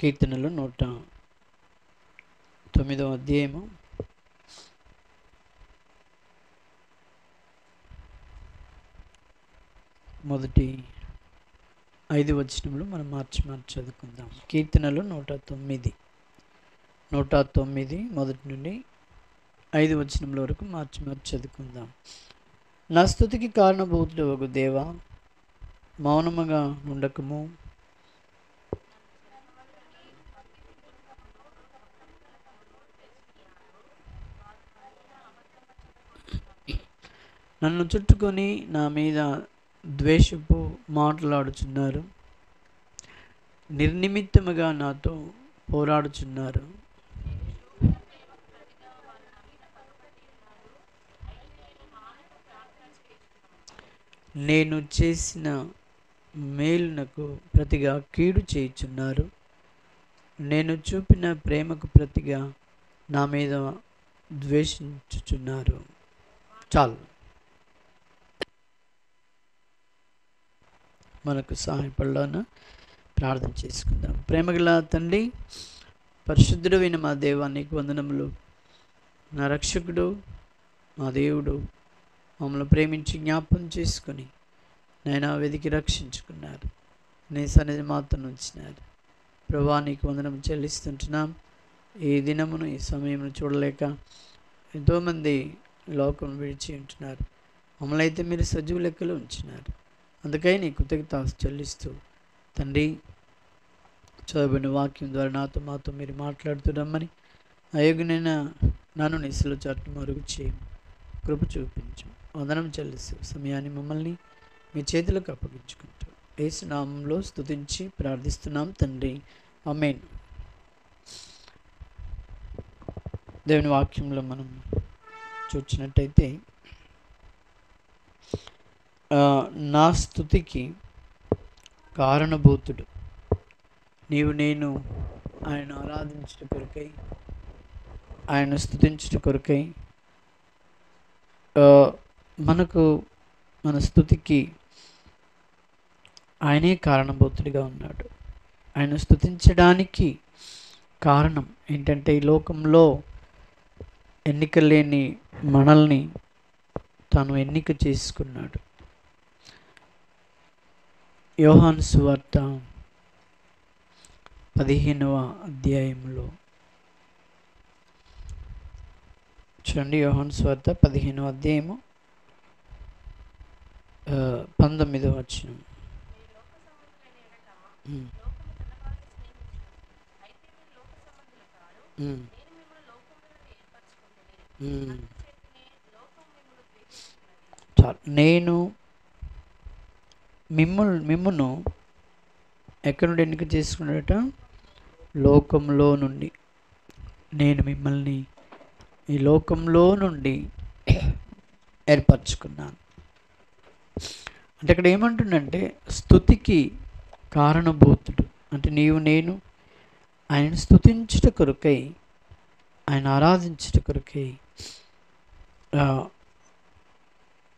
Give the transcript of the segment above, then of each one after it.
కీర్తనలు 109వ అధ్యాయము మొదటి 5 వచనములు మనం మార్చి చదువుకుందాం. కీర్తనలు 109 మొదటి నుండి 5 వచనముల వరకు మార్చి చదువుకుందాం. నా స్తుతికి కారణభూతుడు ఒక దేవా, మౌనముగా ఉండకము. నన్ను చుట్టుకొని నా మీద ద్వేషపు మాట్లాడుచున్నారు, నిర్నిమిత్తముగా నాతో పోరాడుచున్నారు. నేను చేసిన మేలునకు ప్రతిగా కీడు చేయుచున్నారు. నేను చూపిన ప్రేమకు ప్రతిగా నా మీద ద్వేషించుచున్నారు. చాలు, మనకు సహాయపడాలని ప్రార్థన చేసుకుందాం. ప్రేమగల తండ్రి, పరిశుద్ధుడైన మా దేవా, నీకు వందనములు. నా రక్షకుడు, మా దేవుడు, మమ్మల్ని ప్రేమించి జ్ఞాపకం చేసుకొని నైనా వెదికి రక్షించుకున్నారు. నీ సన్నిధి మాత్రం ఉంచినారు. ప్రభువా, నీకు వందనం చెల్లిస్తుంటున్నాం. ఈ దినమును ఈ సమయమును చూడలేక ఎంతోమంది లోకం విడిచి ఉంటున్నారు. మమ్మల్ని అయితే మీరు సజీవ లెక్కలు ఉంచినారు. అందుకై నీ కృతజ్ఞత చెల్లిస్తూ తండ్రి, చదవబడిన వాక్యం ద్వారా మాతో మీరు మాట్లాడుతున్నామని అయోగ్యనైన నన్ను నిస్సులు చాటును మరుగు చేయి, కృప చూపించు. వందనం చెల్లిస్తూ సమయాన్ని మమ్మల్ని మీ చేతులకు అప్పగించుకుంటూ యేసు నామంలో స్తుతించి ప్రార్థిస్తున్నాం తండ్రి, ఆమేన్. దేవుని వాక్యంలో మనం చూసినట్టయితే, నా స్తుతికి కారణభూతుడు నీవు నేను ఆయన ఆరాధించుట కొరకై, ఆయన స్తుతించుట కొరకై మనకు మన స్తుతికి ఆయనే కారణభూతుడిగా ఉన్నాడు. ఆయన స్తుతించడానికి కారణం ఏంటంటే, ఈ లోకంలో ఎన్నిక లేని మనల్ని తాను ఎన్నిక చేసుకున్నాడు. యోహాను సువార్త 15వ అధ్యాయంలో చూడండి. యోహాను సువార్త 15వ అధ్యాయము 19వ వచనం. నేను మిమ్మును ఎక్కడి నుండి ఎన్నిక చేసుకున్నాడట? లోకంలో నుండి. నేను మిమ్మల్ని ఈ లోకంలో నుండి ఏర్పరచుకున్నాను అంటే ఇక్కడ ఏమంటుందంటే, స్తుతికి కారణభూతుడు అంటే నీవు నేను ఆయన స్తుతించుట కొరకై, ఆయన ఆరాధించుట కొరకై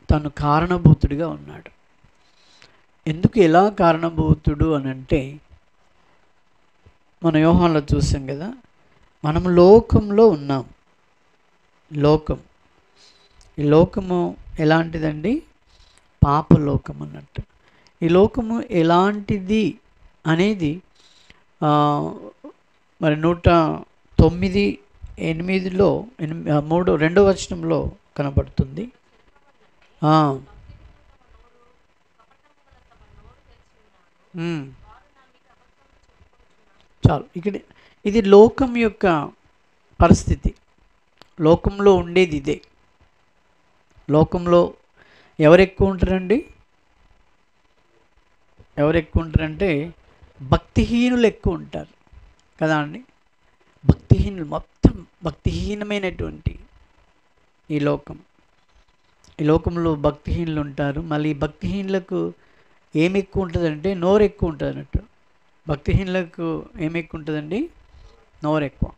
తను కారణభూతుడిగా ఉన్నాడు. ఎందుకు ఎలా కారణభూతుడు అని అంటే, మన యోహానులో చూసాం కదా, మనం లోకంలో ఉన్నాం. ఈ లోకము ఎలాంటిదండి? పాపలోకం అన్నట్టు. ఈ లోకము ఎలాంటిది అనేది మరి 109:8లో 2వ వచనంలో కనబడుతుంది. చాలు, ఇక్కడ ఇది లోకం యొక్క పరిస్థితి. లోకంలో ఉండేది ఇదే. లోకంలో ఎవరు ఎక్కువ ఉంటారండి? ఎవరు ఎక్కువ ఉంటారంటే భక్తిహీనులు ఎక్కువ ఉంటారు కదా అండి. భక్తిహీనులు, మొత్తం భక్తిహీనమైనటువంటి ఈ లోకంలో భక్తిహీనులు ఉంటారు. మళ్ళీ భక్తిహీనులకు ఏమి ఎక్కువ ఉంటుందంటే నోరు ఎక్కువ ఉంటుంది అన్నట్టు. భక్తిహీనులకు ఏమి ఎక్కువ ఉంటుందండి? నోరు ఎక్కువ.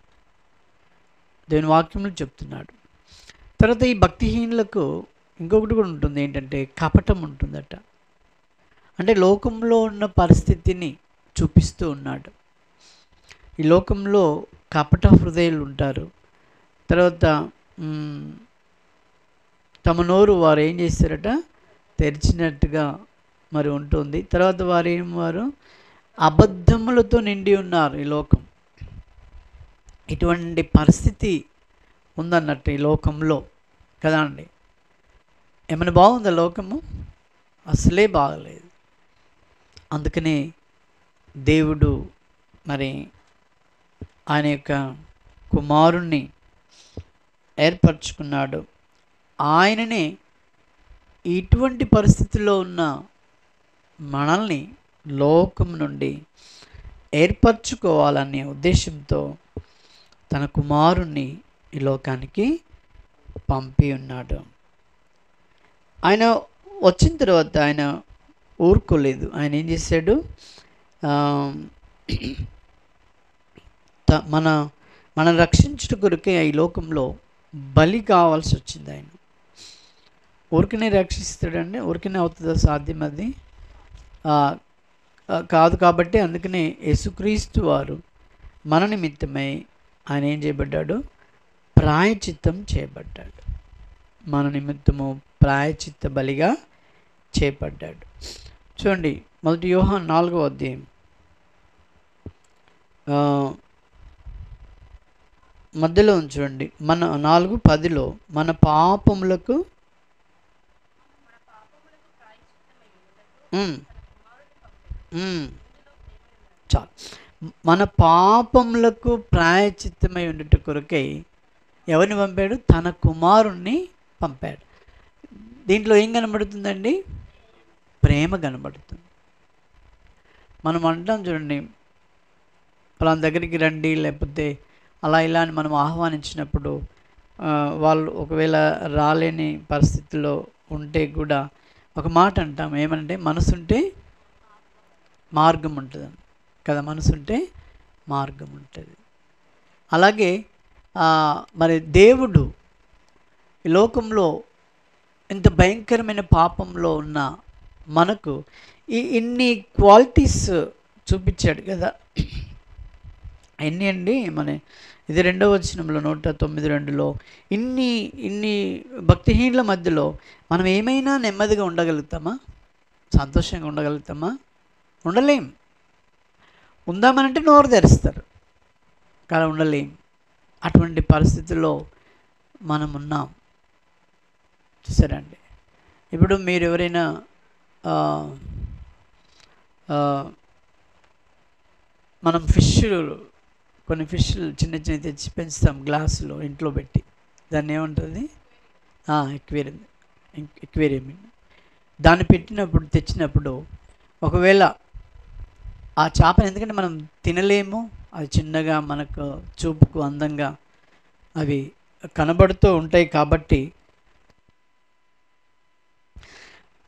దేవుని వాక్యంలో చెప్తున్నాడు. తర్వాత ఈ భక్తిహీనులకు ఇంకొకటి కూడా ఉంటుంది, ఏంటంటే కపటం ఉంటుందట. అంటే లోకంలో ఉన్న పరిస్థితిని చూపిస్తూ ఉన్నాడు. ఈ లోకంలో కపట హృదయులు ఉంటారు. తర్వాత తమ నోరు వారు ఏం చేస్తారట, తెరిచినట్టుగా మరి ఉంటుంది. తర్వాత వారు అబద్ధములతో నిండి ఉన్నారు ఈ లోకం. ఇటువంటి పరిస్థితి ఉందన్నట్టు ఈ లోకంలో కదా అండి. ఏమైనా బాగుందా లోకము? అసలే బాగలేదు. అందుకనే దేవుడు మరి ఆయన యొక్క కుమారుణ్ణి ఏర్పరచుకున్నాడు. ఆయననే ఇటువంటి పరిస్థితుల్లో ఉన్న మనల్ని లోకం నుండి ఏర్పరచుకోవాలనే ఉద్దేశంతో తన కుమారుణ్ణి ఈ లోకానికి పంపి ఉన్నాడు. ఆయన వచ్చిన తర్వాత ఆయన ఊరుకోలేదు. ఆయన ఏం చేశాడు, మన రక్షించుట కొరకే ఈ లోకంలో బలి కావాల్సి వచ్చింది. ఆయన ఊరికనే రక్షిస్తాడండి? ఊరికనే అవుతుందా సాధ్యం? అది కాదు. కాబట్టి అందుకనే యేసుక్రీస్తు వారు మన నిమిత్తమై ఆయన ఏం చేయబడ్డాడు, ప్రాయచిత్తం చేయబడ్డాడు. మన నిమిత్తము ప్రాయచిత్త బలిగా చేయబడ్డాడు. చూడండి, 1 యోహాను 4వ అధ్యాయం మధ్యలో చూడండి, మన 4:10 మన పాపములకు చాలు, మన పాపములకు ప్రాయచిత్తమై ఉండట కొరకై ఎవరిని పంపాడు? తన కుమారుణ్ణి పంపాడు. దీంట్లో ఏం కనబడుతుందండి? ప్రేమ కనబడుతుంది. మనం అంటాం చూడండి, వాళ్ళ దగ్గరికి రండి, లేకపోతే అలా ఇలా అని మనం ఆహ్వానించినప్పుడు వాళ్ళు ఒకవేళ రాలేని పరిస్థితుల్లో ఉంటే కూడా ఒక మాట అంటాం, ఏమంటే మనసుంటే మార్గం ఉంటుంది కదా. మనసుంటే మార్గం ఉంటుంది. అలాగే మరి దేవుడు ఈ లోకంలో ఇంత భయంకరమైన పాపంలో ఉన్న మనకు ఇన్ని క్వాలిటీస్ చూపించాడు కదా. ఎన్ని అండి? ఇది 2వ వచనంలో 109:2 ఇన్ని భక్తిహీనుల మధ్యలో మనం ఏమైనా నెమ్మదిగా ఉండగలుగుతామా? సంతోషంగా ఉండగలుగుతామా? ఉండలేం. ఉందామనంటే నోరు తెరుస్తారు కానీ ఉండలేం. అటువంటి పరిస్థితుల్లో మనం ఉన్నాం. చూసారండి. ఇప్పుడు మీరు ఎవరైనా మనం కొన్ని ఫిష్లు చిన్న చిన్న తెచ్చి పెంచుతాం గ్లాసులో ఇంట్లో పెట్టి. దాన్ని ఏమంటుంది? ఎక్వేరియం. దాన్ని తెచ్చినప్పుడు ఒకవేళ ఆ చేపను, ఎందుకంటే మనం తినలేము, అది చిన్నగా మనకు చూపుకు అందంగా అవి కనబడుతూ ఉంటాయి కాబట్టి,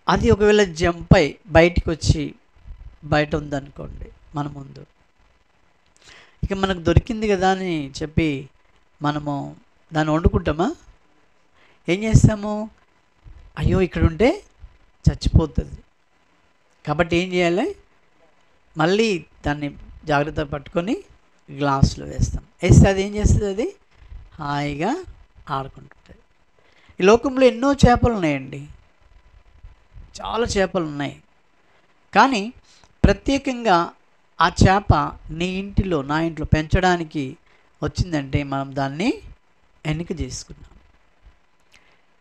అది ఒకవేళ జంప్ అయి బయటికి వచ్చి బయట ఉందనుకోండి మన ముందు, ఇక మనకు దొరికింది కదా అని చెప్పి మనము దాన్ని వండుకుంటామా? ఏం చేస్తాము? అయ్యో ఇక్కడ ఉంటే చచ్చిపోతుంది కాబట్టి ఏం చేయాలి? మళ్ళీ దాన్ని జాగ్రత్త పట్టుకొని గ్లాసులో వేస్తాం. వేస్తే అది ఏం చేస్తుంది? అది హాయిగా ఆడుకుంటుంటుంది. ఈ లోకంలో ఎన్నో చేపలు ఉన్నాయండి, చాలా చేపలు ఉన్నాయి. కానీ ప్రత్యేకంగా ఆ చేప నీ ఇంటిలో, నా ఇంట్లో పెంచడానికి వచ్చిందంటే మనం దాన్ని ఎన్నిక చేసుకున్నాం.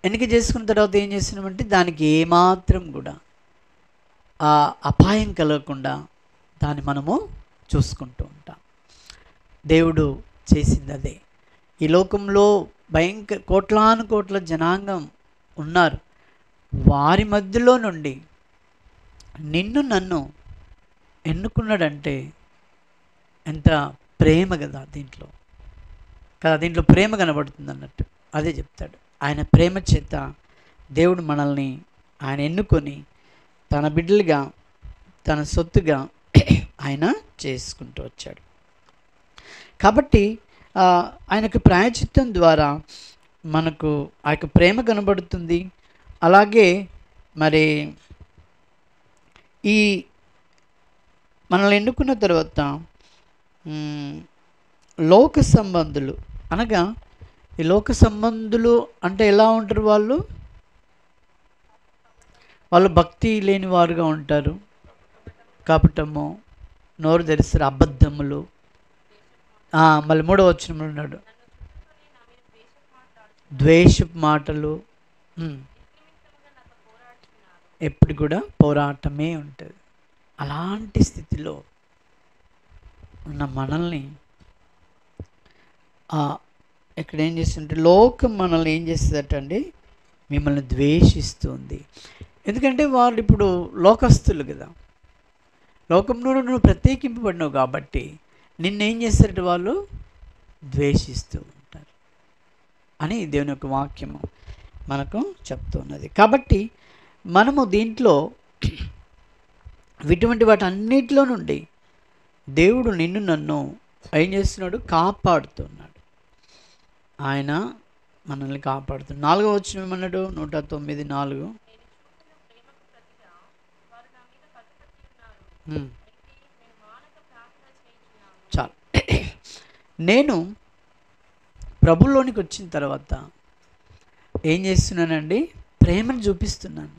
ఎన్నిక చేసుకున్న తర్వాత ఏం చేస్తున్నామంటే దానికి ఏమాత్రం కూడా ఆ అపాయం కలగకుండా దాన్ని మనము చూసుకుంటూ ఉంటాం. దేవుడు చేసింది అదే. ఈ లోకంలో కోట్లాను కోట్ల జనాంగం ఉన్నారు. వారి మధ్యలో నుండి నిన్ను నన్ను ఎన్నుకున్నాడంటే ఎంత ప్రేమ కదా దీంట్లో ప్రేమ కనబడుతుంది అన్నట్టు. అదే చెప్తాడు. ఆయన ప్రేమ చేత దేవుడు మనల్ని ఆయన ఎన్నుకొని తన బిడ్డలుగా, తన సొత్తుగా ఆయన చేసుకుంటూ వచ్చాడు. కాబట్టి ఆయనకు ప్రాయచిత్తం ద్వారా మనకు ఆ యొక్క ప్రేమ కనబడుతుంది. అలాగే మరి ఈ మనల్ని ఎన్నుకున్న తర్వాత లోక సంబంధులు అనగా ఈ లోక సంబంధులు అంటే ఎలా ఉంటారు? వాళ్ళు భక్తి లేని వారుగా ఉంటారు. కపటము, నోరు తెరిస్తారు, అబద్ధములు. మళ్ళీ 3వ వచనంలో ఉన్నాడు, ద్వేషపు మాటలు. ఎప్పుడు కూడా పోరాటమే ఉంటుంది. అలాంటి స్థితిలో ఉన్న మనల్ని ఇక్కడ ఏం చేస్తుంటే లోకం మనల్ని ఏం చేస్తుందటండి, మిమ్మల్ని ద్వేషిస్తుంది. ఎందుకంటే వాళ్ళు ఇప్పుడు లోకస్తులు కదా, లోకంలో నువ్వు ప్రత్యేకింపబడినావు కాబట్టి నిన్నేం చేస్తారట, వాళ్ళు ద్వేషిస్తూ ఉంటారు అని దేవుని యొక్క వాక్యము మనకు చెప్తున్నది. కాబట్టి మనము దీంట్లో ఇటువంటి వాటి అన్నిటిలో నుండి దేవుడు నిన్ను నన్ను ఏం చేస్తున్నాడు, కాపాడుతున్నాడు. ఆయన మనల్ని కాపాడుతున్నాడు. 4వ వచనం ఏమన్నాడు? 109:4. చాలు. నేను ప్రభులోనికి వచ్చిన తర్వాత ఏం చేస్తున్నానండి, ప్రేమను చూపిస్తున్నాను,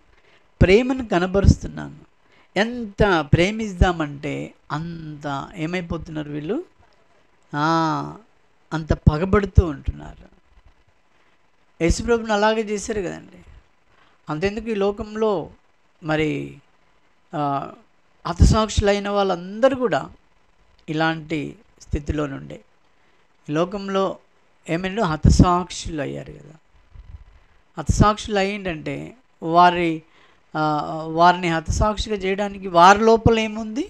ప్రేమను కనబరుస్తున్నాను. ఎంత ప్రేమిద్దామంటే అంత ఏమైపోతున్నారు వీళ్ళు, అంత పగబడుతూ ఉంటున్నారు. యేసుప్రభుని అలాగే చేశారు కదండి. అంతెందుకు ఈ లోకంలో మరి హతసాక్షులైన వాళ్ళందరూ కూడా ఇలాంటి స్థితిలో నుండే ఈ లోకంలో ఏమైనా హతసాక్షులు అయ్యారు కదా. హతసాక్షులు అయ్యిందంటే వారిని హతసాక్షిగా చేయడానికి వారి లోపల ఏముంది,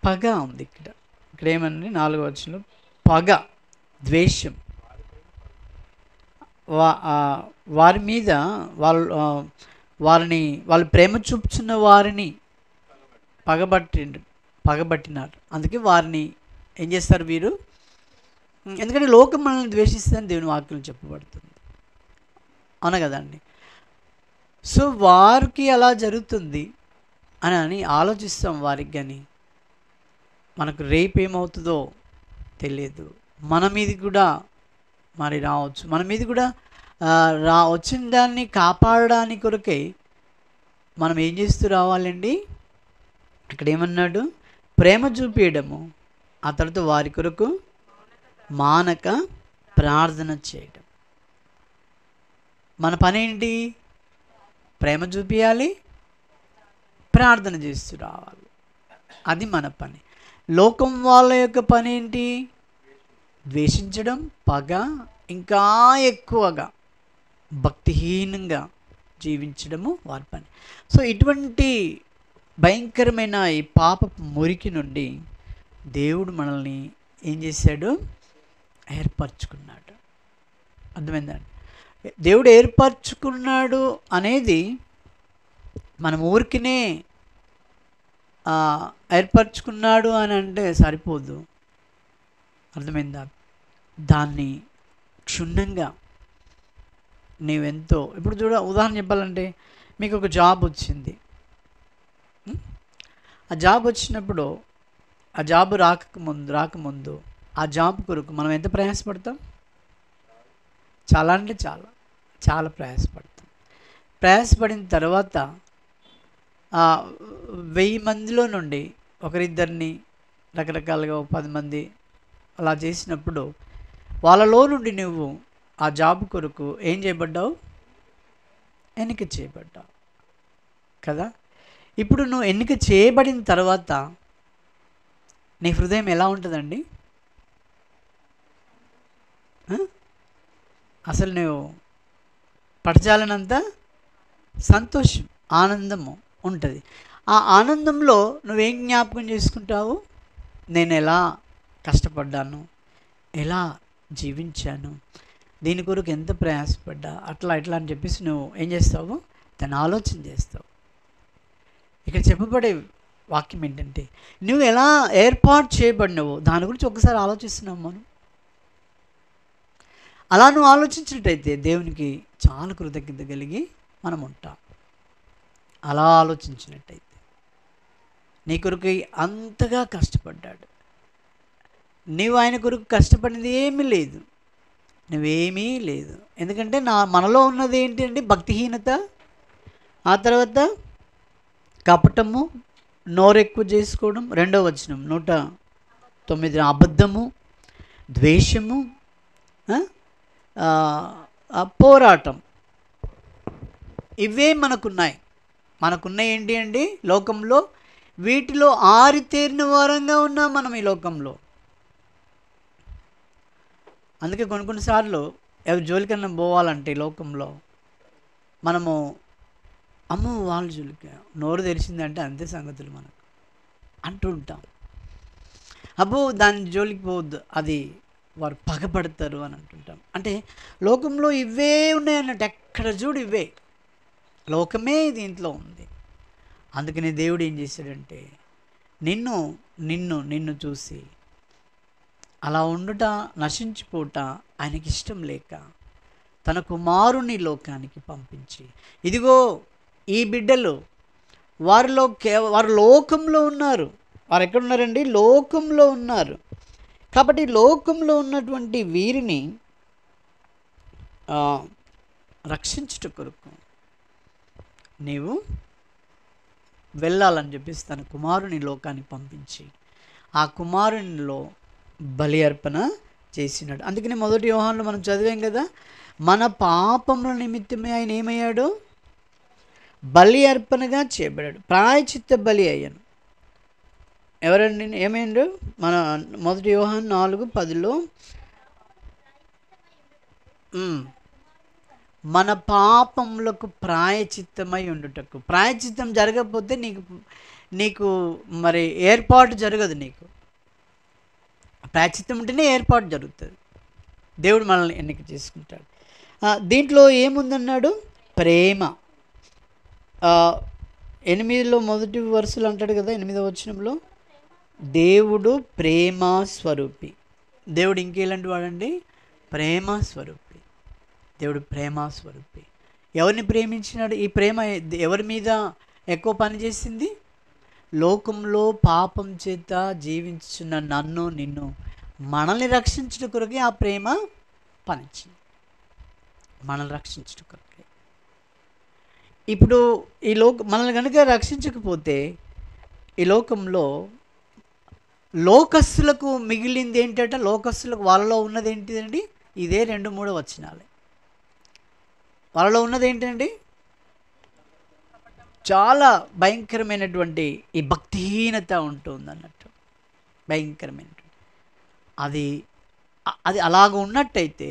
పగ ఉంది. ఇక్కడ ఏమని 4వ వచనంలో, పగ, ద్వేషం, వారి మీద వాళ్ళు ప్రేమ చూపుచున్న వారిని పగబట్టినారు. అందుకే వారిని ఏం చేస్తారు వీరు, ఎందుకంటే లోకం మనల్ని ద్వేషిస్తుందని దేవుని వాక్యం చెప్పబడుతుంది, అవునా కదండి. సో వారికి అలా జరుగుతుంది అని ఆలోచిస్తాం వారికి, కానీ మనకు రేపు ఏమవుతుందో తెలియదు. మన మీద కూడా మరి రావచ్చు, మన మీద కూడా వచ్చిన దాన్ని కాపాడడానికి కొరకై మనం ఏం చేస్తూ రావాలండి. ఇక్కడ ఏమన్నాడు, ప్రేమ చూపించడము, ఆ తర్వాత వారి కొరకు మానక ప్రార్థన చేయడం. మన పని ఏంటి, ప్రేమ చూపించాలి, ప్రార్థన చేస్తూ రావాలి, అది మన పని. లోకం వాళ్ళ యొక్క పని ఏంటి, ద్వేషించడం, పగ, ఇంకా ఎక్కువగా భక్తిహీనంగా జీవించడము వారి పని. సో ఇటువంటి భయంకరమైన ఈ పాపపు మురికి నుండి దేవుడు మనల్ని ఏం చేశాడు, ఏర్పరచుకున్నాడు. అర్థమైందండి. దేవుడు ఏర్పరచుకున్నాడు అనేది మనం ఊరికినే ఏర్పరచుకున్నాడు అని అంటే సరిపోదు, అర్థమైందా. దాన్ని క్షుణ్ణంగా నీవెంతో, ఇప్పుడు ఉదాహరణ చెప్పాలంటే మీకు ఒక జాబ్ వచ్చింది. ఆ జాబ్ వచ్చినప్పుడు, ఆ జాబ్ రాకముందు ఆ జాబ్ కొరకు మనం ఎంత ప్రయాసపడతాం, చాలా అంటే చాలా ప్రయాసపడతాం. ప్రయాసపడిన తర్వాత 1000 మందిలో నుండి ఒకరిద్దరిని, రకరకాలుగా 10 మంది అలా చేసినప్పుడు వాళ్ళలో నుండి నువ్వు ఆ జాబ్ కొరకు ఏం చేయబడ్డావు, ఎన్నిక చేయబడ్డావు కదా. ఇప్పుడు నువ్వు ఎన్నిక చేయబడిన తర్వాత నీ హృదయం ఎలా ఉంటుందండి, అసలు నువ్వు పడచాలనంత సంతోషం, ఆనందము ఉంటుంది. ఆ ఆనందంలో నువ్వేం జ్ఞాపకం చేసుకుంటావు, నేను ఎలా కష్టపడ్డాను, ఎలా జీవించాను, దీని కొరకు ఎంత ప్రయాసపడ్డా, అట్లా అని చెప్పేసి నువ్వు ఏం చేస్తావు, దాన్ని ఆలోచన చేస్తావు. ఇక్కడ చెప్పబడే వాక్యం ఏంటంటే నువ్వు ఎలా ఏర్పాటు చేయబడినవో దాని గురించి ఒకసారి ఆలోచిస్తున్నావు. మనం అలా నువ్వు ఆలోచించినట్టయితే దేవునికి చాలా కృతజ్ఞత కలిగి మనం ఉంటాం. అలా ఆలోచించినట్టయితే నీ కొరకు అంతగా కష్టపడ్డాడు, నీవు ఆయన కొరకు కష్టపడింది ఏమీ లేదు, నువ్వేమీ లేదు. ఎందుకంటే మనలో ఉన్నది ఏంటి అంటే భక్తిహీనత, ఆ తర్వాత కపటము, నోరెక్కువ చేసుకోవడం, 2వ వచనం 109, అబద్ధము, ద్వేషము, పోరాటం, ఇవే మనకున్నాయి ఏంటి అండి లోకంలో. వీటిలో ఆరితేరిన వారంగా ఉన్నాం మనం ఈ లోకంలో. అందుకే కొన్నిసార్లు ఎవరి జోలికన్నా పోవాలంటే ఈ లోకంలో మనము అమ్మో వాళ్ళ జోలికి నోరు తెరిచిందంటే అంతే సంగతులు మనకు అంటూ ఉంటాం. అబ్బో దాని జోలికి పోవద్దు, అది వారు పగపడతారు అని అంటుంటాం. అంటే లోకంలో ఇవే ఉన్నాయి అన్నట్టు, ఎక్కడ చూడు ఇవే, లోకమే దీంట్లో ఉంది. అందుకని దేవుడు ఏం చేశాడంటే నిన్ను చూసి అలా ఉండుట, నశించిపోట ఆయనకి ఇష్టం లేక తన కుమారుని లోకానికి పంపించి, ఇదిగో ఈ బిడ్డలు వారు లోకంలో ఉన్నారు. వారు ఎక్కడున్నారండి? లోకంలో ఉన్నారు. కాబట్టి లోకంలో ఉన్నటువంటి వీరిని రక్షించుట కొరకు నీవు వెళ్ళాలని చెప్పేసి తన కుమారుని లోకానికి పంపించి ఆ కుమారునిలో బలి అర్పణ చేసినాడు. అందుకని 1 యోహానులో మనం చదివాం కదా, మన పాపముల నిమిత్తమే ఆయన ఏమయ్యాడు? బలి అర్పణగా చేయబడాడు, ప్రాయచిత్త బలి అయ్యాను. ఎవరండి ఏమైండు? మన 1 యోహాను 4:10లో మన పాపములకు ప్రాయచిత్తమై ఉండుటకు. ప్రాయచిత్తం జరగకపోతే నీకు మరి ఏర్పాటు జరగదు. నీకు ప్రాయచిత్తం ఉంటేనే ఏర్పాటు జరుగుతుంది. దేవుడు మనల్ని ఎన్నిక చేసుకుంటాడు. దీంట్లో ఏముందన్నాడు? ప్రేమ. 8లో మొదటి వరుసలు అంటాడు కదా, 8వ వచనంలో దేవుడు ప్రేమ స్వరూపి. దేవుడు ఇంకేలాంటి వాడండి? ప్రేమ స్వరూపి. దేవుడు ప్రేమ స్వరూపి. ఎవరిని ప్రేమించినాడు? ఈ ప్రేమ ఎవరి మీద ఎక్కువ పనిచేసింది? లోకంలో పాపం చేత జీవించున్న నిన్ను మనల్ని రక్షించడం కొరకే ఆ ప్రేమ పనిచింది. మనల్ని రక్షించడం కొరకే. ఇప్పుడు మనల్ని కనుక రక్షించకపోతే ఈ లోకంలో లోకస్తులకు మిగిలింది ఏంటంటే, లోకస్తులకు వాళ్ళలో ఉన్నది ఏంటిదండి? ఇదే 2-3 వచనాలే. వాళ్ళలో ఉన్నది ఏంటండి? చాలా భయంకరమైనటువంటి ఈ భక్తిహీనత ఉంటుంది అన్నట్టు, భయంకరమైనటువంటి అది అలాగ ఉన్నట్టయితే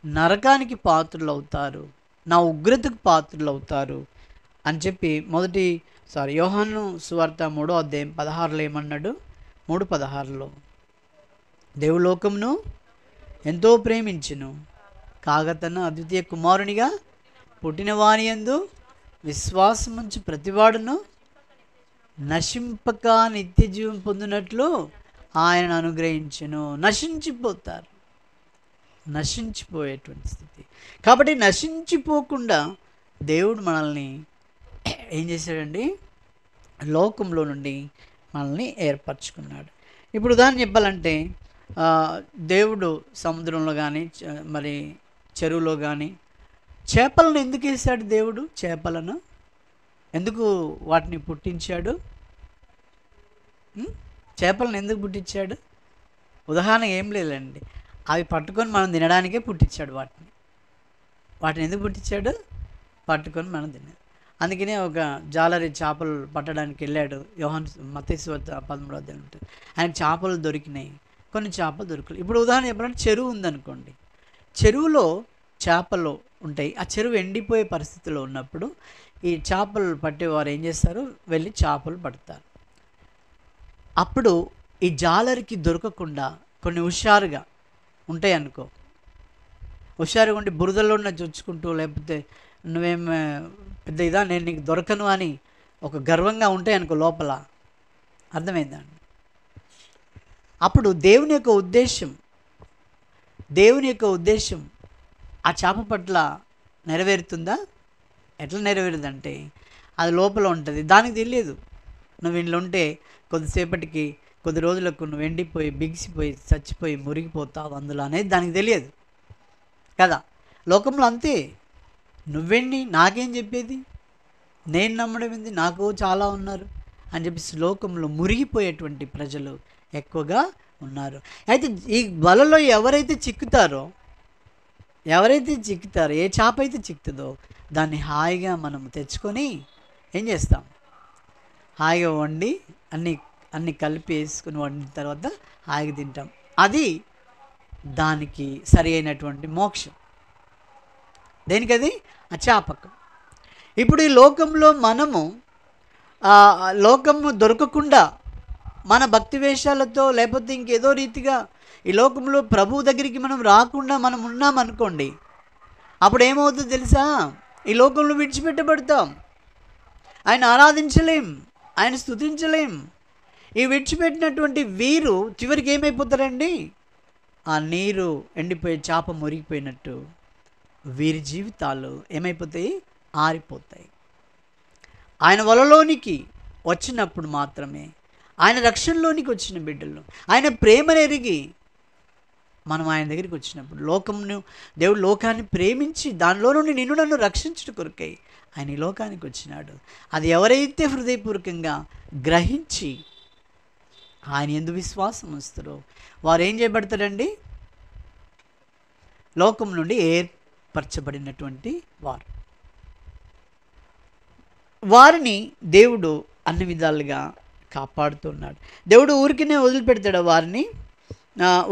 నరకానికి పాత్రలు అవుతారు, నా ఉగ్రతకు పాత్రలు అవుతారు అని చెప్పి యోహాను సువార్త 3వ అధ్యాయం 16లో ఏమన్నాడు? 3:16లో దేవుడు లోకమును ఎంతో ప్రేమించును, కాగా తన అద్వితీయ కుమారునిగా పుట్టిన వాని యందు విశ్వాసముంచు ప్రతివాడును నశింపక నిత్య జీవం పొందినట్లు ఆయన అనుగ్రహించును. నశించిపోతారు, నశించిపోయేటువంటి స్థితి. కాబట్టి నశించిపోకుండా దేవుడు మనల్ని ఏం చేశాడండి? లోకంలో నుండి మనల్ని ఏర్పరచుకున్నాడు. ఇప్పుడు ఉదాహరణ చెప్పాలంటే, దేవుడు సముద్రంలో కానీ మరి చెరువులో కానీ చేపలను ఎందుకు వేశాడు? దేవుడు చేపలను ఎందుకు వాటిని పుట్టించాడు? చేపలను ఎందుకు పుట్టించాడు? ఉదాహరణ ఏం లేదండి, అవి పట్టుకొని మనం తినడానికే పుట్టించాడు. వాటిని ఎందుకు పుట్టించాడు? పట్టుకొని మనం తిన్నాడు. అందుకనే ఒక జాలరి చేపలు పట్టడానికి వెళ్ళాడు. మత్తయి సువార్త 13వ అధ్యాయం ఉంటుంది. ఆయనకు చేపలు దొరికినాయి, కొన్ని చేపలు దొరకలేదు. ఇప్పుడు ఉదాహరణ చెప్పాలంటే, చెరువు ఉందనుకోండి, చెరువులో చేపలు ఉంటాయి. ఆ చెరువు ఎండిపోయే పరిస్థితిలో ఉన్నప్పుడు ఈ చేపలు పట్టేవారు ఏం చేస్తారు? వెళ్ళి చేపలు పడతారు. అప్పుడు ఈ జాలరికి దొరకకుండా కొన్ని హుషారుగా ఉంటాయి అనుకో, హుషారుగా ఉండి బురదలో ఉన్న చొచ్చుకుంటూ, లేకపోతే నువ్వేం పెద్ద నేను నీకు దొరకను అని ఒక గర్వంగా ఉంటాయి అనుకో లోపల. అర్థమైందండి? అప్పుడు దేవుని యొక్క ఉద్దేశం ఆ చేప పట్ల నెరవేరుతుందా? ఎట్లా నెరవేరుదంటే, అది లోపల ఉంటుంది, దానికి తెలియదు. నువ్వు ఇంట్లో ఉంటే కొద్దిసేపటికి కొద్ది రోజులకు నువ్వు ఎండిపోయి బిగిసిపోయి చచ్చిపోయి మురిగిపోతావు అందులో అనేది దానికి తెలియదు కదా. లోకంలో అంతే, నువ్వెండి నాకేం చెప్పేది, నేను నమ్మడం ఏంది, నాకు చాలా ఉన్నారు అని చెప్పేసి లోకంలో మురిగిపోయేటువంటి ప్రజలు ఎక్కువగా ఉన్నారు. అయితే ఈ వలలో ఎవరైతే చిక్కుతారో ఏ చేప అయితే చిక్కుతుందో దాన్ని హాయిగా మనం తెచ్చుకొని ఏం చేస్తాం, హాయిగా వండి అన్నీ కలిపి వేసుకుని వండిన తర్వాత హాయిగా తింటాం. అది దానికి సరి అయినటువంటి మోక్షం. దేనికది? ఆ చేపకు. ఇప్పుడు ఈ లోకంలో మనము లోకము దొరకకుండా మన భక్తి వేషాలతో లేకపోతే ఇంకేదో రీతిగా ఈ లోకంలో ప్రభువు దగ్గరికి మనం రాకుండా మనం ఉన్నామనుకోండి, అప్పుడు ఏమవుతుందో తెలుసా? ఈ లోకంలో విడిచిపెట్టబడతాం, ఆయన ఆరాధించలేం, ఆయన స్తుతించలేం. ఈ విడిచిపెట్టినటువంటి వీరు చివరికి ఏమైపోతారండి? ఆ నీరు ఎండిపోయి చేప మురిగిపోయినట్టు వీరి జీవితాలు ఏమైపోతాయి? ఆరిపోతాయి. ఆయన వలలోనికి వచ్చినప్పుడు మాత్రమే, ఆయన రక్షణలోనికి వచ్చిన బిడ్డలు, ఆయన ప్రేమను ఎరిగి మనం ఆయన దగ్గరికి వచ్చినప్పుడు, దేవుడు లోకాన్ని ప్రేమించి దానిలో నుండి నిన్ను నన్ను రక్షించడం కొరకై ఆయన ఈ లోకానికి వచ్చినాడు. అది ఎవరైతే హృదయపూర్వకంగా గ్రహించి ఆయన యందు విశ్వాసం ఉంచుతారో వారు ఏం చేయబడతారండి? లోకం నుండి ఏర్పరచబడినటువంటి వారిని దేవుడు అన్ని విధాలుగా కాపాడుతున్నాడు. దేవుడు ఊరికినే వదిలిపెడతాడు వారిని,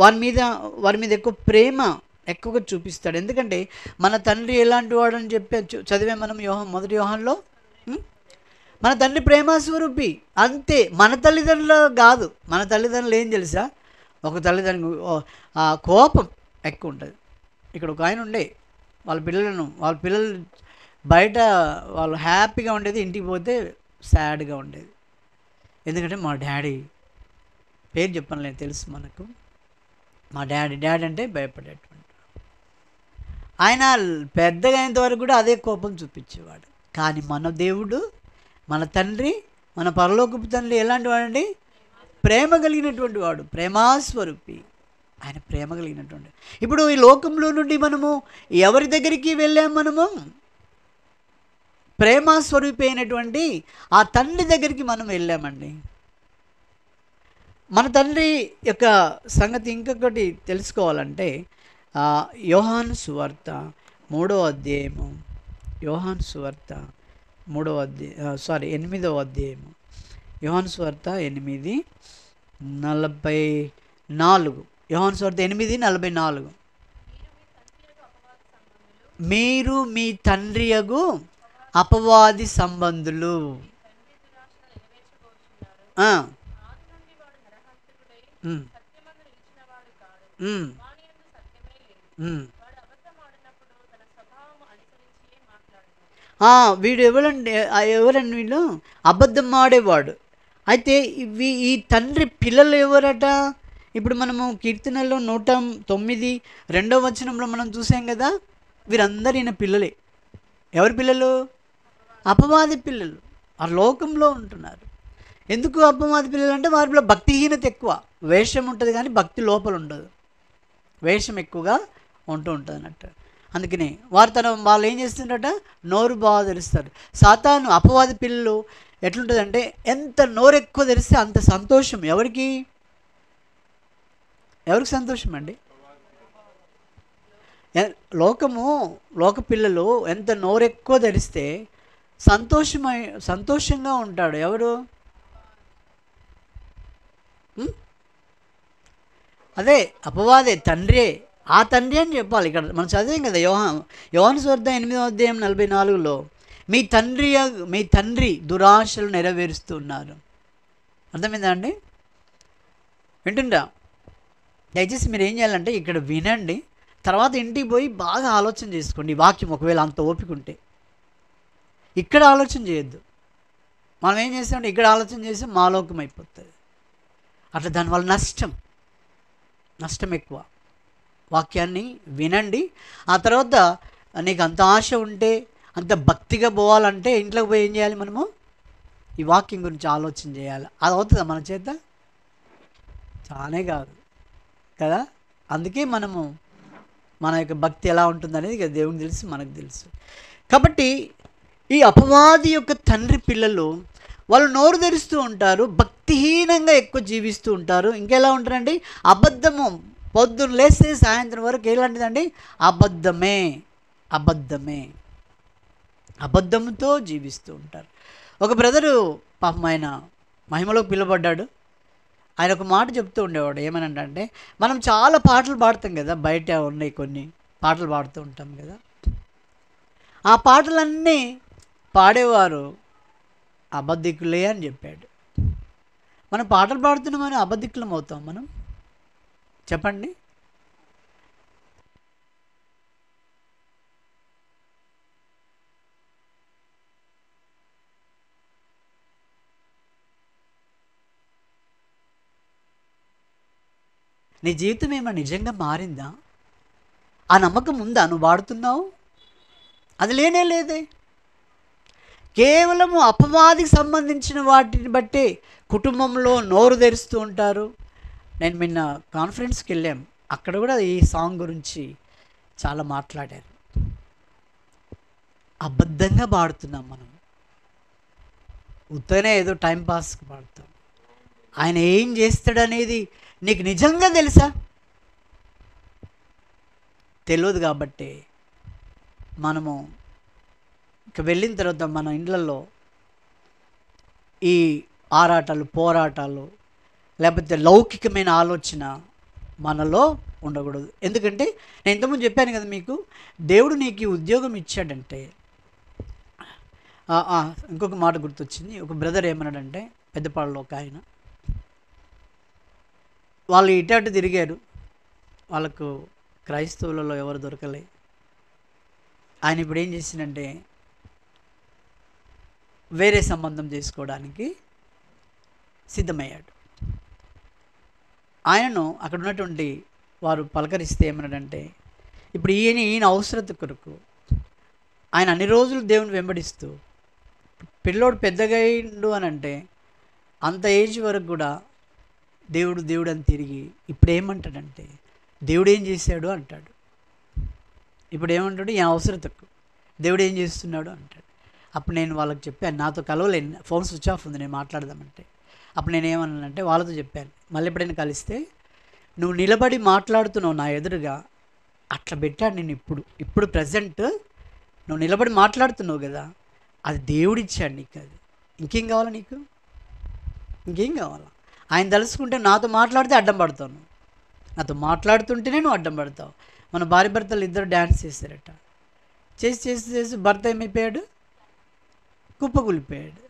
వారి మీద ఎక్కువ ప్రేమ ఎక్కువగా చూపిస్తాడు. ఎందుకంటే మన తండ్రి ఎలాంటి వాడు అని చెప్పి చదివే మనం మొదటి యోహానులో, మన తండ్రి ప్రేమస్వరూపి అంతే. మన తల్లిదండ్రులు కాదు. మన తల్లిదండ్రులు ఏం తెలుసా? ఒక తల్లిదండ్రులు కోపం ఎక్కువ ఉంటుంది. ఇక్కడ ఒక ఆయన ఉండే వాళ్ళ పిల్లలు బయట వాళ్ళు హ్యాపీగా ఉండేది, ఇంటికి పోతే సాడ్గా ఉండేది. ఎందుకంటే మా డాడీ పేరు చెప్పనులేదు, తెలుసు మనకు. మా డాడీ అంటే భయపడేటువంటి ఆయన. పెద్దగా అయినంత వరకు కూడా అదే కోపం చూపించేవాడు. కానీ మన దేవుడు, మన తండ్రి, మన పరలోకపు తండ్రి ఎలాంటి వాడండి? ప్రేమ కలిగినటువంటి వాడు, ప్రేమాస్వరూపి. ఆయన ప్రేమ కలిగినటువంటి. ఇప్పుడు ఈ లోకంలో నుండి మనము ఎవరి దగ్గరికి వెళ్ళాము? మనము ప్రేమాస్వరూపి అయినటువంటి ఆ తండ్రి దగ్గరికి మనం వెళ్ళామండి. మన తండ్రి యొక్క సంగతి ఇంకొకటి తెలుసుకోవాలంటే యోహాను సువార్త 3వ అధ్యాయము, 8వ అధ్యాయము, యోహాను సువార్త 8:44. యోహాను సువార్త 8:44. మీరు మీ తండ్రియగు అపవాది సంబంధులు. వీడు ఎవరండి? వీళ్ళు అబద్ధం ఆడేవాడు. అయితే ఈ తండ్రి పిల్లలు ఎవరట? ఇప్పుడు మనము కీర్తనలో 109 2వ వచనంలో మనం చూసాం కదా, వీరందరూ ఈయన పిల్లలే. ఎవరి పిల్లలు? అపవాది పిల్లలు. ఆ లోకంలో ఉంటున్నారు. ఎందుకు అపవాది పిల్లలు అంటే వారిలో భక్తిహీనత ఎక్కువ. వేషం ఉంటుంది కానీ భక్తి లోపల ఉండదు, వేషం ఎక్కువగా ఉంటుంది అన్నట్టు. అందుకని వాళ్ళు ఏం చేస్తుంటారట? నోరు బాగా తెరుస్తారు. సాతాను అపవాది పిల్లలు ఎట్లుంటుందంటే ఎంత నోరు ఎక్కువ తెరిస్తే అంత సంతోషం. ఎవరికి సంతోషం అండి? లోక పిల్లలు ఎంత నోరు ఎక్కువ తెరిస్తే సంతోషంగా ఉంటాడు. ఎవరు? అదే అపవాదే, తండ్రే. ఆ తండ్రి అని చెప్పాలి. ఇక్కడ మనం చదివాం కదా యోహాను సువార్త 8వ అధ్యాయం 44లో మీ తండ్రి దురాశలు నెరవేరుస్తూ ఉన్నారు. అర్థమైందా అండి? వింటుందా? దయచేసి మీరు ఏం చేయాలంటే ఇక్కడ వినండి, తర్వాత ఇంటికి పోయి బాగా ఆలోచన చేసుకోండి. ఈ వాక్యం ఒకవేళ అంత ఓపిక ఉంటే ఇక్కడ ఆలోచన చేయొద్దు. మనం ఏం చేస్తామంటే ఇక్కడ ఆలోచన చేస్తే మాలోకం అయిపోతుంది. అట్లా దానివల్ల నష్టం ఎక్కువ. వాక్యాన్ని వినండి. ఆ తర్వాత నీకు అంత ఆశ ఉంటే, అంత భక్తిగా పోవాలంటే ఇంట్లోకి పోయి ఏం చేయాలి? మనము ఈ వాక్యం గురించి ఆలోచన చేయాలి. అది అవుతుందా మన చేత? కానే కాదు కదా. అందుకే మనము మన యొక్క భక్తి ఎలా ఉంటుందనేది ఇక దేవునికి తెలుసు, మనకు తెలుసు. కాబట్టి ఈ అపవాది యొక్క తండ్రి పిల్లలు వాళ్ళు నోరు తెరుస్తూ ఉంటారు, భక్తిహీనంగా ఎక్కువ జీవిస్తూ ఉంటారు. ఇంకెలా ఉంటారండి, అబద్ధము. పొద్దున్న లేస్తే సాయంత్రం వరకు ఎలాంటిదండి, అబద్ధమే అబద్ధమే అబద్ధంతో జీవిస్తూ ఉంటారు. ఒక బ్రదరు పాపం ఆయన మహిమలోకి పిలువబడ్డాడు. ఆయన ఒక మాట చెప్తూ ఉండేవాడు. ఏమనంటే, మనం చాలా పాటలు పాడతాం కదా, బయట ఉన్నాయి కొన్ని పాటలు పాడుతూ ఉంటాం కదా, ఆ పాటలన్నీ పాడేవారు అబద్ధికులే అని చెప్పాడు. మనం పాటలు పాడుతున్నామని అబద్ధికులం అవుతాం మనం? చెప్పండి. నీ జీవితం ఏమైనా నిజంగా మారిందా? ఆ నమ్మకం ఉందా? నువ్వు వాడుతున్నావు? అది లేనే లేదే. కేవలము అపవాదికి సంబంధించిన వాటిని బట్టి కుటుంబంలో నోరు తెరుస్తూ ఉంటారు. నేను నిన్న కాన్ఫరెన్స్కి వెళ్ళాం, అక్కడ కూడా ఈ సాంగ్ గురించి చాలా మాట్లాడారు. అబద్ధంగా పాడుతున్నాం మనం, ఉత్తనే ఏదో టైంపాస్కి పాడుతాం. ఆయన ఏం చేస్తాడనేది నీకు నిజంగా తెలుసా? తెలియదు. కాబట్టి మనము ఇక వెళ్ళిన తర్వాత మన ఇండ్లలో ఈ ఆరాటాలు, పోరాటాలు, లేకపోతే లౌకికమైన ఆలోచన మనలో ఉండకూడదు. ఎందుకంటే నేను ఇంతకుముందు చెప్పాను కదా మీకు, దేవుడు నీకు ఈ ఉద్యోగం ఇచ్చాడంటే, ఇంకొక మాట గుర్తొచ్చింది. ఒక బ్రదర్ ఏమన్నాడంటే, పెద్దపాడులో ఒక ఆయన, వాళ్ళు ఇటు అటు తిరిగారు, వాళ్ళకు క్రైస్తవులలో ఎవరు దొరకలే. ఆయన ఇప్పుడు ఏం చేసిందంటే వేరే సంబంధం చేసుకోవడానికి సిద్ధమయ్యాడు. ఆయనను అక్కడ ఉన్నటువంటి వారు పలకరిస్తే ఏమన్నాడంటే, ఇప్పుడు ఈయన అవసరత కొరకు ఆయన అన్ని రోజులు దేవుని వెంబడిస్తూ, పిల్లోడు పెద్దగా అయిండు అని అంటే అంత ఏజ్ వరకు కూడా దేవుడు దేవుడు అని తిరిగి ఇప్పుడు ఏమంటాడంటే, దేవుడు ఏం చేశాడు అంటాడు. ఇప్పుడు ఏమంటాడు, ఈ అవసరతకు దేవుడు ఏం చేస్తున్నాడు అంటాడు. అప్పుడు నేను వాళ్ళకి చెప్పాను, నాతో కలవలేను, ఫోన్ స్విచ్ ఆఫ్ ఉంది, నేను మాట్లాడదామంటే. అప్పుడు నేను ఏమన్నానంటే వాళ్ళతో చెప్పాను, మళ్ళీ ఎప్పుడైనా కలిస్తే నువ్వు నిలబడి మాట్లాడుతున్నావు నా ఎదురుగా, అట్లా పెట్టాడు నేను. ఇప్పుడు ప్రజెంట్ నువ్వు నిలబడి మాట్లాడుతున్నావు కదా, అది దేవుడిచ్చాడు నీకు. అది ఇంకేం కావాలా నీకు? ఇంకేం కావాలా? ఆయన తలుసుకుంటే నాతో మాట్లాడితే అడ్డం పడతావు, నాతో మాట్లాడుతుంటేనే నువ్వు అడ్డం పడతావు. మన భార్య భర్తలు ఇద్దరు డ్యాన్స్ చేశారట. చేసి భర్త ఏమైపోయాడు, కుప్పకూలిపోయాడు.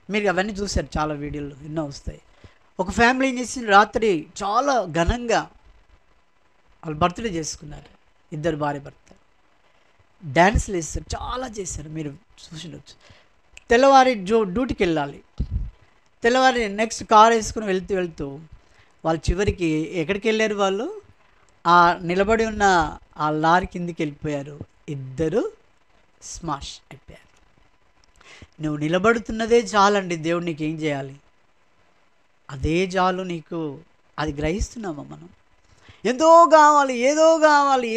మీరు అవన్నీ చూశారు, చాలా వీడియోలు ఎన్నో వస్తాయి. ఒక ఫ్యామిలీ ఏం చేసింది, రాత్రి చాలా ఘనంగా వాళ్ళు బర్త్డే చేసుకున్నారు, ఇద్దరు భార్య భర్త డ్యాన్స్లు వేస్తారు, చాలా చేశారు, మీరు చూసినవచ్చు. తెల్లవారి డ్యూటీకి వెళ్ళాలి, తెల్లవారి నెక్స్ట్ కార్ వేసుకుని వెళ్తూ వాళ్ళు చివరికి ఎక్కడికి వెళ్ళారు, వాళ్ళు ఆ నిలబడి ఉన్న ఆ లారీ కిందికి వెళ్ళిపోయారు, ఇద్దరు స్మాష్ అయిపోయారు. నువ్వు నిలబడుతున్నదే చాలండి, దేవుడు నీకు ఏం చేయాలి, అదే చాలు నీకు. అది గ్రహిస్తున్నామా మనం? ఏదో కావాలి,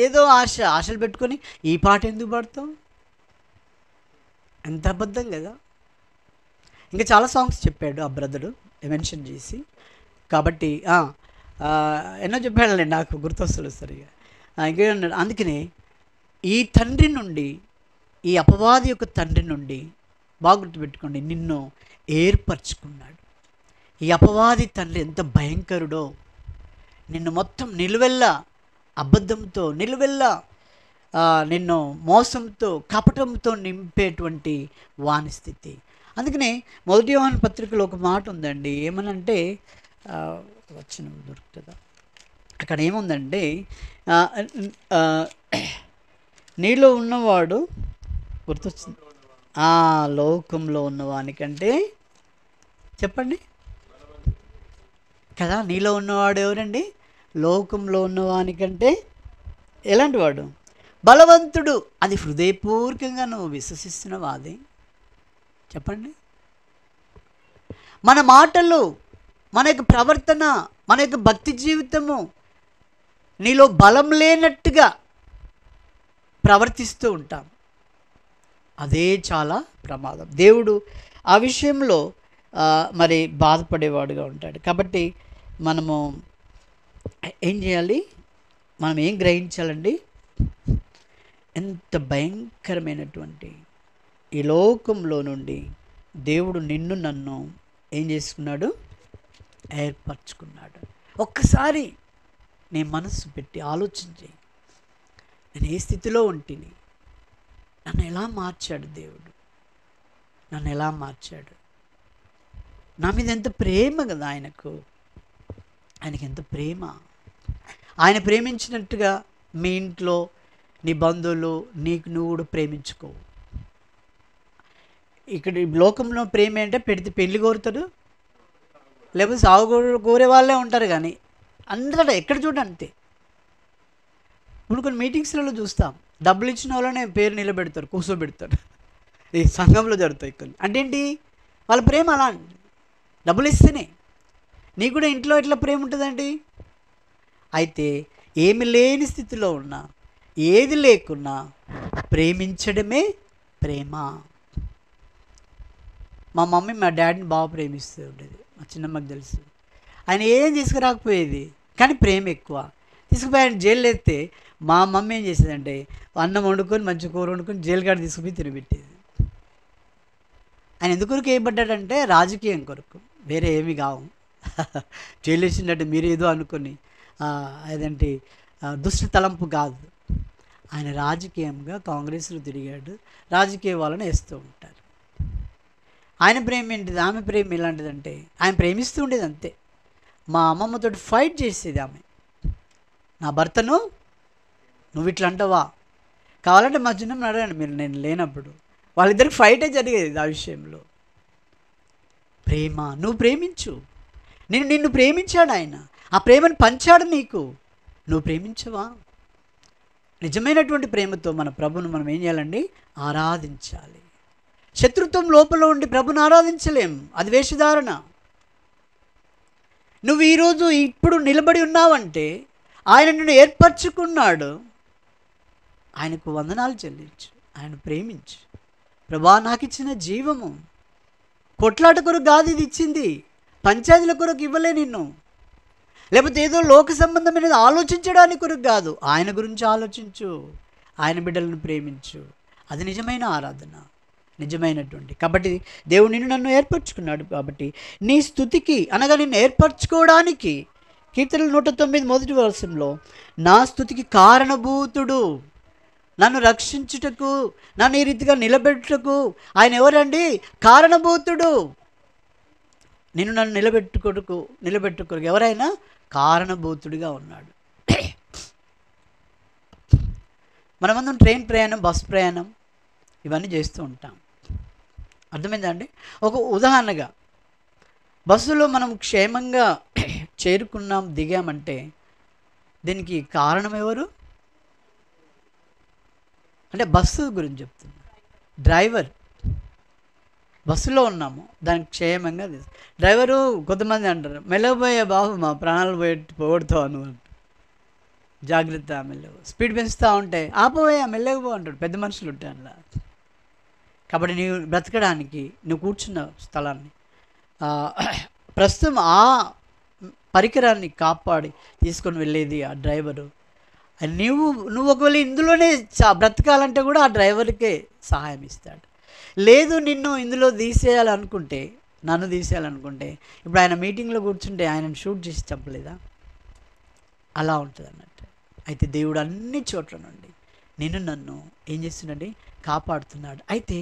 ఏదో ఆశలు పెట్టుకొని ఈ పాట ఎందుకు పాడతాం? ఎంత అబద్ధం కదా. ఇంకా చాలా సాంగ్స్ చెప్పాడు ఆ బ్రదరు మెన్షన్ చేసి. కాబట్టి ఎన్నో చెప్పాడులే, నాకు గుర్తొస్తుంది సరిగా. ఇంకేమన్నాడు, అందుకనే ఈ తండ్రి నుండి, ఈ అపవాది యొక్క తండ్రి నుండి బాగా గుర్తుపెట్టుకోండి, నిన్ను ఏర్పరచుకున్నాడు. ఈ అపవాది తండ్రి ఎంత భయంకరుడో, నిన్ను మొత్తం నిలువెల్లా అబద్ధంతో, నిలువెల్లా నిన్ను మోసంతో, కపటంతో నింపేటువంటి వాని స్థితి. అందుకనే 1 యోహాను పత్రికలో ఒక మాట ఉందండి, ఏమనంటే వచ్చిన దొరుకుతుందా, అక్కడ ఏముందంటే, నీలో ఉన్నవాడు గుర్తొచ్చింది, లోకంలో ఉన్నవానికంటే, చెప్పండి కదా, నీలో ఉన్నవాడు ఎవరండి? లోకంలో ఉన్నవానికంటే ఎలాంటి వాడు? బలవంతుడు. అది హృదయపూర్వకంగా నువ్వు విశ్వసిస్తున్నావా? అది చెప్పండి. మన మాటలు, మన యొక్క ప్రవర్తన మన యొక్క భక్తి జీవితము నీలో బలం లేనట్టుగా ప్రవర్తిస్తూ ఉంటాం. అదే చాలా ప్రమాదం. దేవుడు ఆ విషయంలో మరి బాధపడేవాడుగా ఉంటాడు. కాబట్టి మనము ఏం చేయాలి? మనం ఏం గ్రహించాలండి? ఎంత భయంకరమైనటువంటి ఈ లోకంలో నుండి దేవుడు నిన్ను నన్ను ఏం చేసుకున్నాడు? ఏర్పరచుకున్నాడు. ఒక్కసారి నీ మనస్సు పెట్టి ఆలోచించి, నేను ఏ స్థితిలో ఉంటిని, నన్ను ఎలా మార్చాడు దేవుడు, నన్ను ఎలా మార్చాడు, నా మీద ఎంత ప్రేమ కదా ఆయనకు ఎంత ప్రేమ. ఆయన ప్రేమించినట్టుగా మీ ఇంట్లో నీ బంధువులు నీకు నువ్వు కూడా ప్రేమించుకో. ఇక్కడ లోకంలో ప్రేమ అంటే పెడితే పెళ్లి కోరుతాడు, లేకపోతే సాగు కోరే వాళ్ళే ఉంటారు. కానీ అందరూ ఎక్కడ చూడ అంతే. ఇప్పుడు కొన్ని మీటింగ్స్లలో చూస్తాం, డబ్బులు ఇచ్చిన వాళ్ళనే పేరు నిలబెడతారు, కూర్చోబెడతారు. ఈ సంఘంలో జరుగుతాయి కొన్ని. అంటే ఏంటి? వాళ్ళ ప్రేమ అలా. డబ్బులు ఇస్తేనే నీకు కూడా ఇంట్లో ఎట్లా ప్రేమ ఉంటుందండి? అయితే ఏమి లేని స్థితిలో ఉన్నా, ఏది లేకున్నా ప్రేమించడమే ప్రేమ. మా మమ్మీ మా డాడీని బాగా ప్రేమిస్తూ ఉండేది. మా చిన్నమ్మకి తెలుసు. ఆయన ఏం తీసుకురాకపోయేది, కానీ ప్రేమ ఎక్కువ. తీసుకుపోయి ఆయన జైలు ఎత్తే మా మమ్మీ ఏం చేసేదంటే అన్నం వండుకొని మంచి కూర వండుకొని జైలు కాడ తీసుకుపోయి తినిపెట్టేది. ఆయన ఎందుకొరకు వేయబడ్డాడంటే రాజకీయం కొరకు, వేరే ఏమి కావు. జైలు వేసిందంటే మీరు ఏదో అనుకొని అదేంటి దుష్ట తలంపు కాదు. ఆయన రాజకీయంగా కాంగ్రెస్లో తిరిగాడు. రాజకీయ వాళ్ళని వేస్తూ ఉంటారు. ఆయన ప్రేమ ఏంటిది? ఆమె ప్రేమ ఎలాంటిదంటే ఆయన ప్రేమిస్తూ ఉండేది అంతే. మా అమ్మమ్మతో ఫైట్ చేసేది ఆమె. నా భర్తను నువ్వు ఇట్లా అంటావా? కావాలంటే మా చిన్నమ్మని అడగండి మీరు, నేను లేనప్పుడు వాళ్ళిద్దరికి ఫైటే జరిగేది ఆ విషయంలో. ప్రేమ, నువ్వు ప్రేమించు. నిన్ను ప్రేమించాడు ఆయన, ఆ ప్రేమను పంచాడు నీకు. నువ్వు ప్రేమించవా? నిజమైనటువంటి ప్రేమతో మన ప్రభువును మనం ఏం చేయాలండి? ఆరాధించాలి. శత్రుత్వం లోపల ఉండి ప్రభుని ఆరాధించలేం, అది వేషధారణ. నువ్వు ఈరోజు ఇప్పుడు నిలబడి ఉన్నావంటే ఆయన నిన్ను ఏర్పరచుకున్నాడు. ఆయనకు వందనాలు చెల్లించు, ఆయన ప్రేమించు. ప్రభా నాకు ఇచ్చిన జీవము కొట్లాట కొరకు కాదు ఇది ఇచ్చింది, పంచాయతీల కొరకు ఇవ్వలే నిన్ను, లేకపోతే ఏదో లోక సంబంధమైనది ఆలోచించడానికి కొరకు కాదు. ఆయన గురించి ఆలోచించు, ఆయన బిడ్డలను ప్రేమించు. అది నిజమైన ఆరాధన, నిజమైనటువంటి. కాబట్టి దేవుడు నిన్ను నన్ను ఏర్పరచుకున్నాడు. కాబట్టి నీ స్తుతికి అనగా నిన్ను ఏర్పరచుకోవడానికి కీర్తనలు 109 మొదటి వచనంలో నా స్తుతికి కారణభూతుడు, నన్ను రక్షించుటకు, నన్ను ఈ రీతిగా నిలబెట్టుటకు ఆయన ఎవరండి? కారణభూతుడు. నిన్ను నన్ను నిలబెట్టుకోకు ఎవరైనా కారణభూతుడిగా ఉన్నాడు. మనమందరం ట్రైన్ ప్రయాణం, బస్ ప్రయాణం ఇవన్నీ చేస్తూ ఉంటాం. అర్థమైందా అండి? ఒక ఉదాహరణగా బస్సులో మనం క్షేమంగా చేరుకున్నాం, దిగామంటే దీనికి కారణం ఎవరు? అంటే బస్సు గురించి చెప్తున్నా. డ్రైవర్. బస్సులో ఉన్నాము, దానికి క్షేమంగా డ్రైవరు. కొంతమంది అంటారు మెల్లబోయే బాబు మా ప్రాణాలు పోగొడతావు అని. జాగ్రత్త, మెల్లగా స్పీడ్ పెంచుతూ ఉంటే ఆపోయా మెల్లగా అంటాడు. పెద్ద మనుషులు ఉంటాయి అలా. కాబట్టి నీవు బ్రతకడానికి నువ్వు కూర్చున్న స్థలాన్ని ప్రస్తుతం ఆ పరికరాన్ని కాపాడి తీసుకొని వెళ్ళేది ఆ డ్రైవరు. నువ్వు ఒకవేళ ఇందులోనే బ్రతకాలంటే కూడా ఆ డ్రైవర్కే సహాయం ఇస్తాడు. లేదు నిన్ను ఇందులో తీసేయాలనుకుంటే, నన్ను తీసేయాలనుకుంటే, ఇప్పుడు ఆయన మీటింగ్లో కూర్చుంటే ఆయనను షూట్ చేసి చంపలేదా? అలా ఉంటుంది అన్నట్టు. అయితే దేవుడు అన్ని చోట్ల నుండి నిన్ను నన్ను ఏం చేస్తున్నాడు? కాపాడుతున్నాడు. అయితే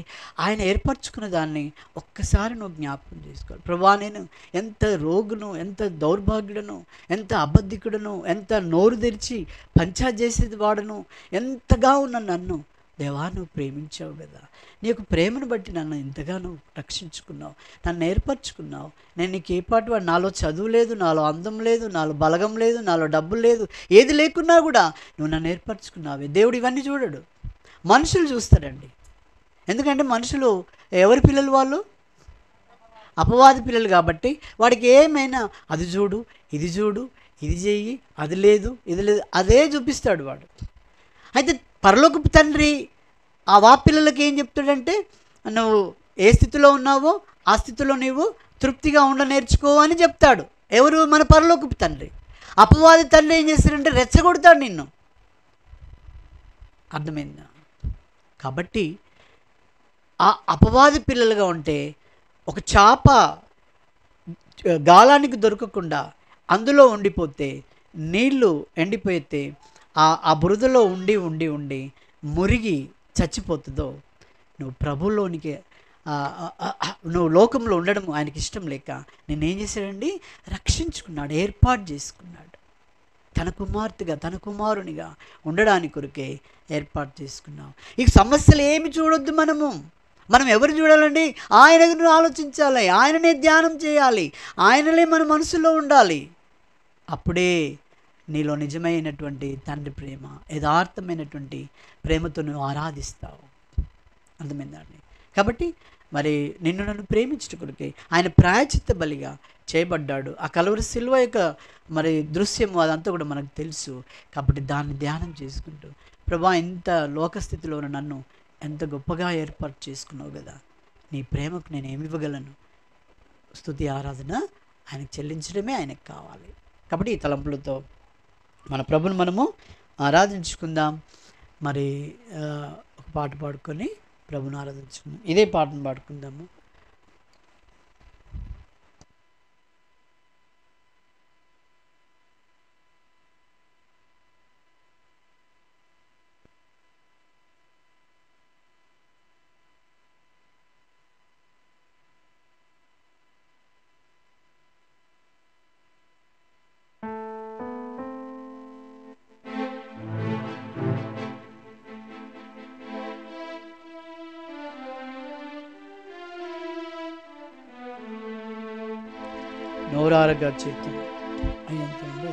ఆయన ఏర్పరచుకున్న దాన్ని ఒక్కసారి నువ్వు జ్ఞాపకం చేసుకోవాలి. ప్రభా నేను ఎంత రోగును, ఎంత దౌర్భాగ్యుడను, ఎంత అబద్ధికుడను, ఎంత నోరు తెరిచి పంచాయతీ చేసేది వాడను, ఎంతగా ఉన్న నన్ను దేవా నువ్వు ప్రేమించావు కదా, నీకు ప్రేమను బట్టి నన్ను ఇంతగా నువ్వు రక్షించుకున్నావు, నన్ను ఏర్పరచుకున్నావు. నేను నీకు ఏ పాటు వాడు, నాలో చదువు లేదు, నాలో అందం లేదు, నాలో బలగం లేదు, నాలో డబ్బులు లేదు, ఏది లేకున్నా కూడా నువ్వు నన్ను ఏర్పరచుకున్నావే. దేవుడు ఇవన్నీ చూడడు, మనుషులు చూస్తాడండి. ఎందుకంటే మనుషులు ఎవరి పిల్లలు వాళ్ళు? అపవాది పిల్లలు కాబట్టి వాడికి ఏమైనా అది చూడు, ఇది చూడు, ఇది చెయ్యి, అది లేదు, ఇది లేదు, అదే చూపిస్తాడు వాడు. అయితే పరలోకపు తండ్రి ఆ పిల్లలకి ఏం చెప్తాడంటే, నువ్వు ఏ స్థితిలో ఉన్నావో ఆ స్థితిలో నీవు తృప్తిగా ఉండ నేర్చుకో అని చెప్తాడు. ఎవరు? మన పరలోకపు తండ్రి. అపవాది తండ్రి ఏం చేస్తాడంటే రెచ్చగొడతాడు నిన్ను. అర్థమైందా? కాబట్టి ఆ అపవాది పిల్లలుగా ఉంటే ఒక చేప గాలానికి దొరకకుండా అందులో ఉండిపోతే, నీళ్లు ఎండిపోతే ఆ బురదలో ఉండి ఉండి ఉండి మురిగి చచ్చిపోతుందో, నువ్వు ప్రభులోనికి నువ్వు లోకంలో ఉండడం ఆయనకి ఇష్టం లేక నేనేం చేశాడండి? రక్షించుకున్నాడు, ఏర్పాటు చేసుకున్నాడు. తన కుమార్తెగా, తన కుమారునిగా ఉండడానికి కొరకే ఏర్పాటు చేసుకున్నాం. ఈ సమస్యలు ఏమి చూడొద్దు. మనం ఎవరు చూడాలండి? ఆయనను ఆలోచించాలి, ఆయననే ధ్యానం చేయాలి, ఆయనలే మన మనసులో ఉండాలి. అప్పుడే నీలో నిజమైనటువంటి తండ్రి ప్రేమ, యథార్థమైనటువంటి ప్రేమతో నువ్వు ఆరాధిస్తావు. అర్థమైందండి? కాబట్టి మరి నిన్ను నన్ను ప్రేమించట కొరకే ఆయన ప్రాయచిత్త బలిగా చేయబడ్డాడు. ఆ కలువరి సిలువ యొక్క మరి దృశ్యము అదంతా కూడా మనకు తెలుసు. కాబట్టి దాన్ని ధ్యానం చేసుకుంటూ, ప్రభా ఇంత లోకస్థితిలో నన్ను ఎంత గొప్పగా ఏర్పాటు చేసుకున్నావు కదా, నీ ప్రేమకు నేను ఏమి ఇవ్వగలను? స్తుతి ఆరాధన ఆయనకు చెల్లించడమే ఆయనకు కావాలి. కాబట్టి ఈ తలంపులతో మన ప్రభుని మనము ఆరాధించుకుందాం. మరి ఒక పాట పాడుకొని ప్రభుని ఆరాధించుకుందాం. ఇదే పాటను పాడుకుందాము. నోరారగా చేద్దాం. అయ్యంత ఉండదు.